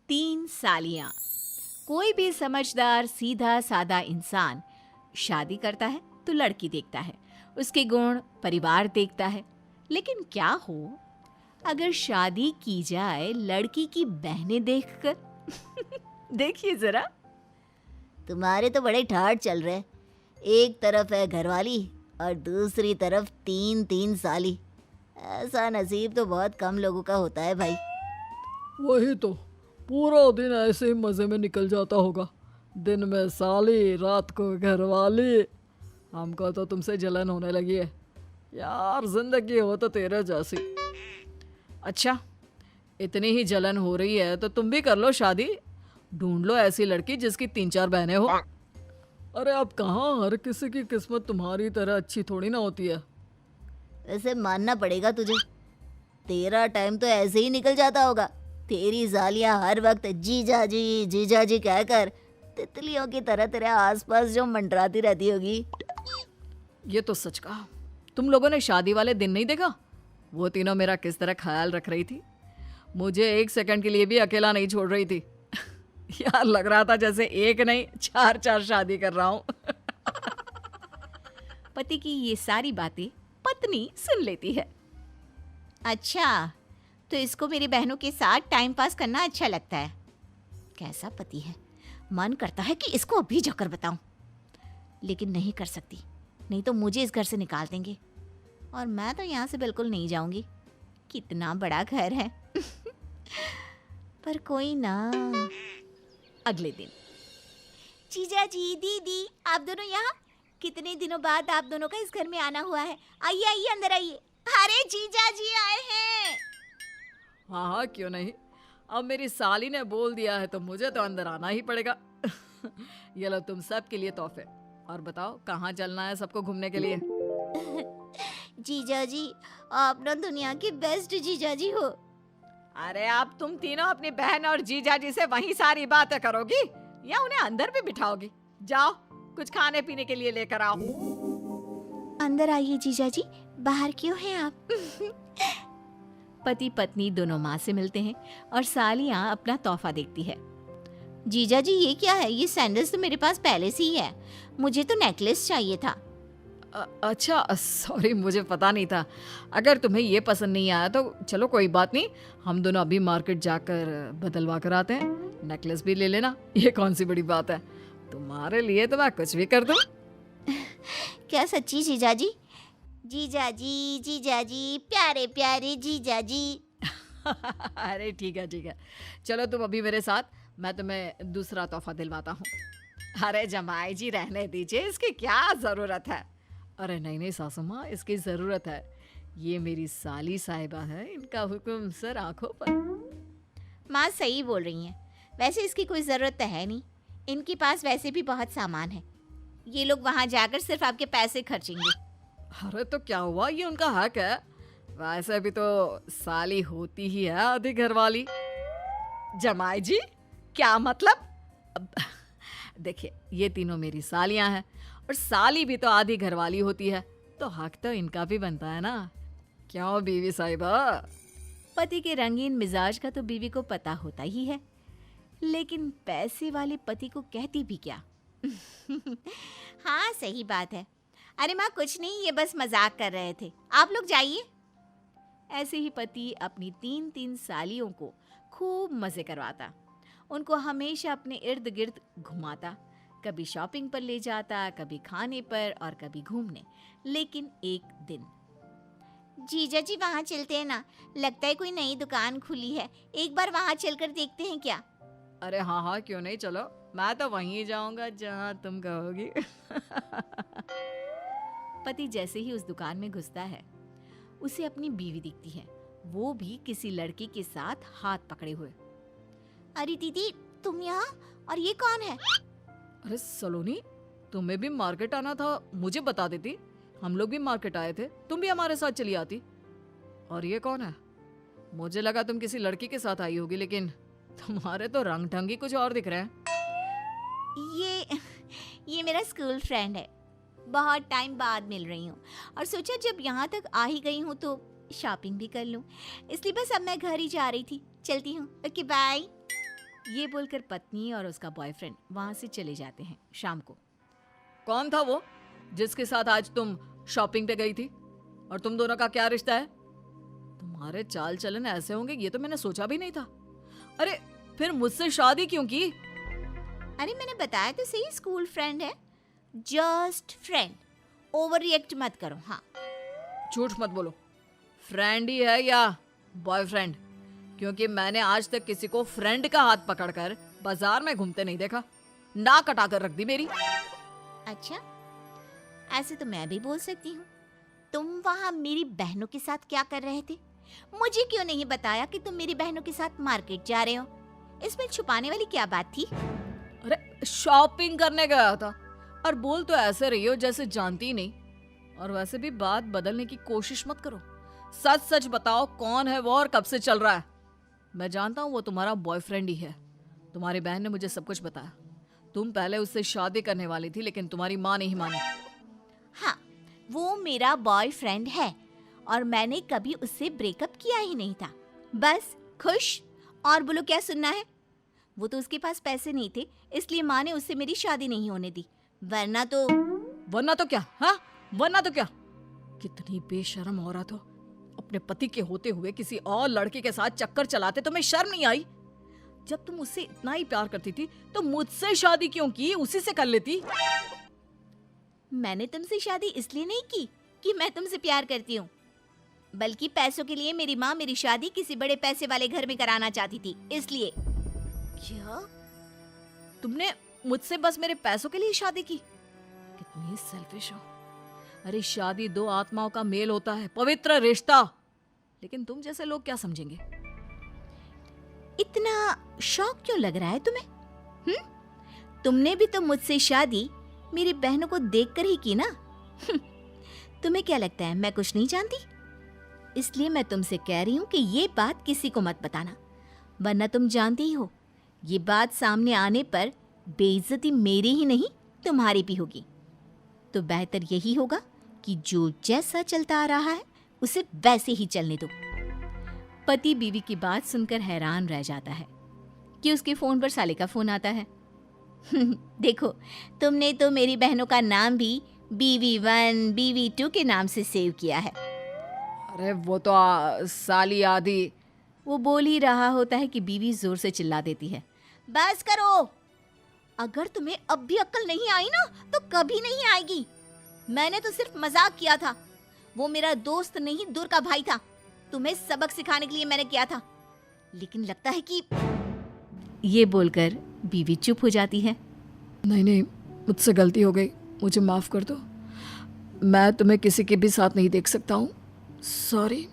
तीन सालियां। कोई भी समझदार सीधा सादा इंसान शादी करता है तो लड़की देखता है, उसके गुण परिवार देखता है। लेकिन क्या हो अगर शादी की जाए लड़की की बहनें देखकर? देखिए जरा। तुम्हारे तो बड़े ठाठ चल रहे। एक तरफ है घरवाली और दूसरी तरफ तीन तीन साली। ऐसा नसीब तो बहुत कम लोगों का होता है भाई। वही तो, पूरा दिन ऐसे ही मज़े में निकल जाता होगा। दिन में साली, रात को घरवाली। हमको तो तुमसे जलन होने लगी है यार, जिंदगी हो तो तेरे जैसी। अच्छा, इतनी ही जलन हो रही है तो तुम भी कर लो शादी। ढूंढ लो ऐसी लड़की जिसकी 3-4 बहनें हो। अरे अब कहाँ, हर किसी की किस्मत तुम्हारी तरह अच्छी थोड़ी ना होती है। वैसे मानना पड़ेगा तुझे, तेरा टाइम तो ऐसे ही निकल जाता होगा। तेरी सालियां हर वक्त जीजा जी कहकर तितलियों की तरह तेरे आसपास जो मंडराती रहती होगी। ये तो सच कहा। तुम लोगों ने शादी वाले दिन नहीं देखा? वो तीनों मेरा किस तरह ख्याल रख रही थी। मुझे एक सेकंड के लिए भी अकेला नहीं छोड़ रही थी। यार लग रहा था जैसे एक नहीं 4-4 शादी कर रहा हूँ। पति की ये सारी बातें पत्नी सुन लेती है। अच्छा, तो इसको मेरी बहनों के साथ टाइम पास करना अच्छा लगता है। कैसा पति है, मन करता है कि इसको अभी जाकर बताऊं, लेकिन नहीं कर सकती, नहीं तो मुझे इस घर से निकाल देंगे और मैं तो यहाँ से बिल्कुल नहीं जाऊंगी। कितना बड़ा घर है। पर कोई ना। अगले दिन। जीजा जी, दीदी, आप दोनों यहाँ? कितने दिनों बाद आप दोनों का इस घर में आना हुआ है। आइए आइए, अंदर आइए। अरे जीजा जी आए हैं। हाँ हाँ, क्यों नहीं। अब मेरी साली ने बोल दिया है तो मुझे तो अंदर आना ही पड़ेगा। ये लो तुम सब के लिए तोहफे। और बताओ कहाँ चलना है सबको घूमने के लिए? जीजा जी, आप ना दुनिया के बेस्ट जीजा जी हो। अरे अब तुम तीनों अपनी बहन और जीजा जी से वहीं सारी बातें करोगी या उन्हें अंदर भी बिठाओगी? जाओ कुछ खाने पीने के लिए लेकर आओ। अंदर आइए जीजा जी, बाहर क्यों हैं आप? पति पत्नी दोनों माँ से मिलते हैं और सालियाँ अपना तोहफा देखती है। जीजा जी ये क्या है? ये सैंडल्स तो मेरे पास पहले से ही है, मुझे तो नेकलेस चाहिए था। अच्छा सॉरी, मुझे पता नहीं था। अगर तुम्हें ये पसंद नहीं आया तो चलो कोई बात नहीं, हम दोनों अभी मार्केट जाकर बदलवा कर आते हैं। नेकलेस भी ले लेना, ये कौन सी बड़ी बात है। तुम्हारे लिए तो मैं कुछ भी कर दूं। क्या सच्ची जीजा जी? जीजा जी, प्यारे प्यारे जीजा जी। अरे ठीक है, चलो तुम अभी मेरे साथ, मैं तुम्हें दूसरा तोहफा दिलवाता हूँ। अरे जमाई जी रहने दीजिए, इसकी क्या ज़रूरत है। अरे नहीं सासू माँ, इसकी ज़रूरत है। ये मेरी साली साहिबा है, इनका हुक्म सर आंखों पर। माँ सही बोल रही हैं, वैसे इसकी कोई ज़रूरत तो है नहीं, इनके पास वैसे भी बहुत सामान है। ये लोग वहाँ जाकर सिर्फ आपके पैसे खर्चेंगे। अरे तो क्या हुआ, ये उनका हक है। वैसे भी तो साली होती ही है आधी घरवाली। जमाई जी क्या मतलब? देखिए ये तीनों मेरी सालियां हैं और साली भी तो आधी घरवाली होती है, तो हक तो इनका भी बनता है ना। क्यों बीवी साहिबा? पति के रंगीन मिजाज का तो बीवी को पता होता ही है, लेकिन पैसे वाले पति को कहती भी क्या। हाँ सही बात है। अरे माँ कुछ नहीं, ये बस मजाक कर रहे थे, आप लोग जाइए। ऐसे ही पति अपनी 3-3 सालियों को खूब मजे करवाता, उनको हमेशा अपने इर्द गिर्द घुमाता, कभी शॉपिंग पर ले जाता, कभी खाने पर और कभी घूमने। लेकिन एक दिन, जीजा जी वहाँ चलते हैं ना, लगता है कोई नई दुकान खुली है, एक बार वहाँ चलकर देखते हैं क्या? अरे हाँ क्यों नहीं, चलो मैं तो वहीं जाऊंगा जहाँ तुम कहोगी। पति जैसे ही उस दुकान में घुसता है, उसे अपनी बीवी दिखती है, वो भी किसी लड़की के साथ हाथ पकड़े हुए। अरे दीदी तुम यहाँ, और ये कौन है? अरे सलोनी, तुम्हें भी मार्केट आना था, मुझे बता देती, हम लोग भी मार्केट आए थे, तुम भी हमारे साथ चली आती। और ये कौन है? मुझे लगा तुम किसी लड़की के साथ आई होगी, लेकिन तुम्हारे तो रंग ढंग ही कुछ और दिख रहे हैं। ये मेरा स्कूल फ्रेंड है, बहुत टाइम बाद मिल रही हूँ और सोचा जब यहाँ तक आ ही गई हूँ तो शॉपिंग भी कर लूँ, इसलिए बस अब मैं घर ही जा रही थी, चलती हूँ। Okay bye. ये बोलकर पत्नी और उसका बॉयफ्रेंड वहां से चले जाते हैं। शाम को कौन था वो जिसके साथ आज तुम शॉपिंग पे गई थी? और तुम दोनों का क्या रिश्ता है? तुम्हारे चाल चलन ऐसे होंगे ये तो मैंने सोचा भी नहीं था। अरे फिर मुझसे शादी क्यों की? अरे मैंने बताया तो सही, स्कूल फ्रेंड है, जस्ट फ्रेंड, ओवर रिएक्ट मत करो। हाँ झूठ मत बोलो, फ्रेंड ही है या बॉयफ्रेंड? क्योंकि मैंने आज तक किसी को फ्रेंड का हाथ पकड़कर बाजार में घूमते नहीं देखा। नाक कटा कर रख दी मेरी। अच्छा, ऐसे तो मैं भी बोल सकती हूँ। तुम वहाँ मेरी बहनों के साथ क्या कर रहे थे? मुझे क्यों नहीं बताया कि तुम मेरी बहनों के साथ मार्केट जा रहे हो? इसमें छुपाने वाली क्या बात थी? अरे शॉपिंग करने गया था। और बोल तो ऐसे रही हो जैसे जानती ही नहीं। और वैसे भी बात बदलने की कोशिश मत करो। सच सच बताओ, कौन है वो और कब से चल रहा है? मैं जानता हूँ वो तुम्हारा बॉयफ्रेंड ही है। तुम्हारी बहन ने मुझे सब कुछ बताया। तुम पहले उससे शादी करने वाली थी लेकिन तुम्हारी माँ नहीं मानी। हाँ, वो मेरा बॉयफ्रेंड है और मैंने कभी उससे ब्रेकअप किया ही नहीं था। बस खुश। और बोलो क्या सुनना है? वो तो उसके पास पैसे नहीं थे, इसलिए माँ ने उससे मेरी शादी नहीं होने दी। वरना तो क्या? हाँ, वरना तो क्या? कितनी बेशर्म औरत हो। अपने पति के होते हुए किसी और लड़के के साथ चक्कर चलाते तुम्हें शर्म नहीं आई? जब तुम उससे इतना ही प्यार करती थी तो मुझसे शादी क्यों की? उसी से कर लेती। मैंने तुमसे शादी इसलिए नहीं की कि मैं तुमसे प्यार करती हूँ, बल्कि पैसों के लिए मेरी माँ मेरी शादी किसी बड़े पैसे वाले घर में कराना चाहती थी, इसलिए। क्या? तुमने मुझसे बस मेरे पैसों के लिए शादी की? कितनी सेल्फिश हो। अरे शादी दो आत्माओं का मेल होता है, पवित्र रिश्ता। लेकिन तुम जैसे लोग क्या समझेंगे? इतना शौक क्यों लग रहा है तुम्हें? तुमने भी तो मुझसे शादी मेरी बहनों को देखकर ही की ना। तुम्हें क्या लगता है मैं कुछ नहीं जानती? इसलिए मैं तुमसे कह रही हूँ कि ये बात किसी को मत बताना, वरना तुम जानती ही हो ये बात सामने आने पर बेइज्जती मेरी ही नहीं तुम्हारी भी होगी। तो बेहतर यही होगा कि जो जैसा चलता आ रहा है उसे वैसे ही चलने दो। पति बीवी की बात सुनकर हैरान रह जाता है कि उसके फोन पर साले का फोन आता है। देखो, तुमने तो मेरी बहनों का नाम भी BV1 BV2 के नाम से सेव किया है। अरे वो तो साली आदि। वो बोल ही रहा होता है कि बीवी जोर से चिल्ला देती है, बस करो। अगर तुम्हें अब भी अक्ल नहीं आई ना तो कभी नहीं आएगी। मैंने तो सिर्फ मजाक किया था। वो मेरा दोस्त नहीं, दूर का भाई था। तुम्हें सबक सिखाने के लिए मैंने किया था, लेकिन लगता है कि। ये बोलकर बीवी चुप हो जाती है। नहीं, मुझसे गलती हो गई, मुझे माफ कर दो। मैं तुम्हें किसी के भी साथ नहीं देख सकता हूँ। सॉरी।